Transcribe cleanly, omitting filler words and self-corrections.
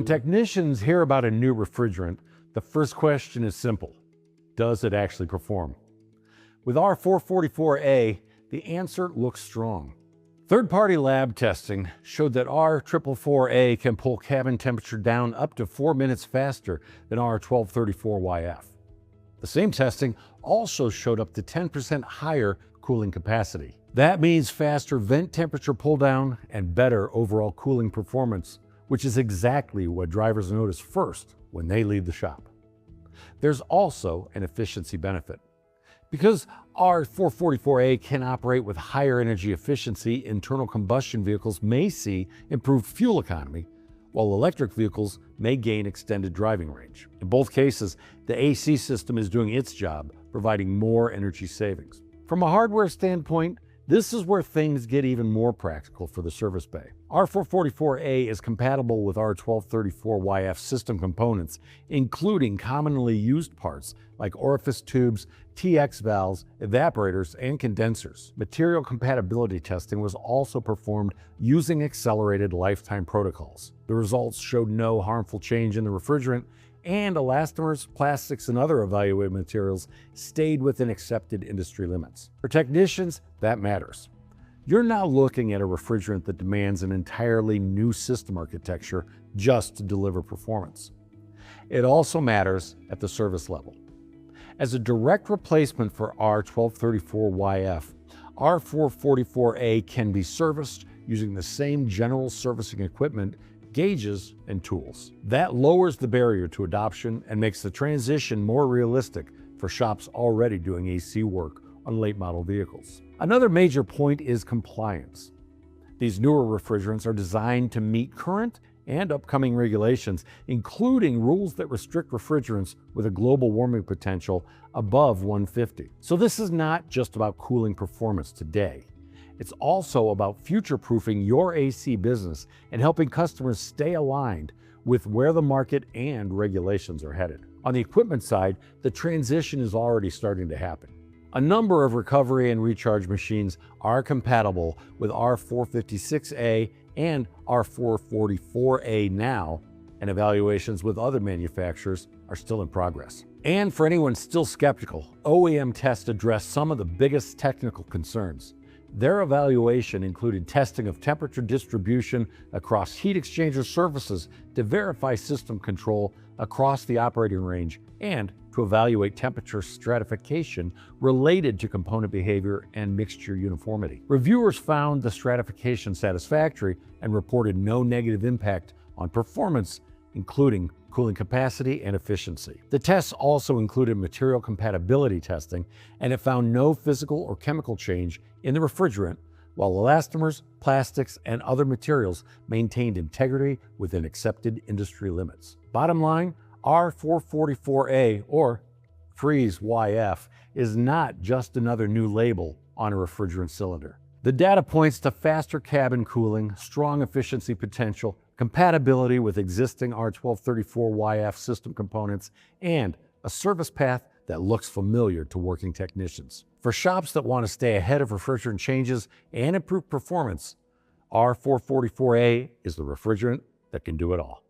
technicians hear about a new refrigerant, the first question is simple: does it actually perform? With R-444A, the answer looks strong. Third-party lab testing showed that R-444A can pull cabin temperature down up to 4 minutes faster than R-1234YF. The same testing also showed up to 10% higher cooling capacity. That means faster vent temperature pull down and better overall cooling performance, which is exactly what drivers notice first when they leave the shop. There's also an efficiency benefit. Because R-444A can operate with higher energy efficiency, internal combustion vehicles may see improved fuel economy, while electric vehicles may gain extended driving range. In both cases, the AC system is doing its job, providing more energy savings. From a hardware standpoint, this is where things get even more practical for the service bay. R-444A is compatible with R-1234YF system components, including commonly used parts like orifice tubes, TX valves, evaporators, and condensers. Material compatibility testing was also performed using accelerated lifetime protocols. The results showed no harmful change in the refrigerant, and elastomers, plastics, and other evaluated materials stayed within accepted industry limits. For technicians, that matters. You're now looking at a refrigerant that demands an entirely new system architecture just to deliver performance. It also matters at the service level. As a direct replacement for R-1234YF, R-444A can be serviced using the same general servicing equipment, gauges, and tools. That lowers the barrier to adoption and makes the transition more realistic for shops already doing AC work on late model vehicles. Another major point is compliance. These newer refrigerants are designed to meet current and upcoming regulations, including rules that restrict refrigerants with a global warming potential above 150. So this is not just about cooling performance today. It's also about future-proofing your AC business and helping customers stay aligned with where the market and regulations are headed. On the equipment side, the transition is already starting to happen. A number of recovery and recharge machines are compatible with R-456A and R-444A now, and evaluations with other manufacturers are still in progress. And for anyone still skeptical, OEM tests address some of the biggest technical concerns. Their evaluation included testing of temperature distribution across heat exchanger surfaces to verify system control across the operating range and to evaluate temperature stratification related to component behavior and mixture uniformity. Reviewers found the stratification satisfactory and reported no negative impact on performance, including cooling capacity and efficiency. The tests also included material compatibility testing, and it found no physical or chemical change in the refrigerant, while elastomers, plastics, and other materials maintained integrity within accepted industry limits. Bottom line, R-444A, or Freeze YF, is not just another new label on a refrigerant cylinder. The data points to faster cabin cooling, strong efficiency potential, compatibility with existing R-1234YF system components, and a service path that looks familiar to working technicians. For shops that want to stay ahead of refrigerant changes and improve performance, R-444A is the refrigerant that can do it all.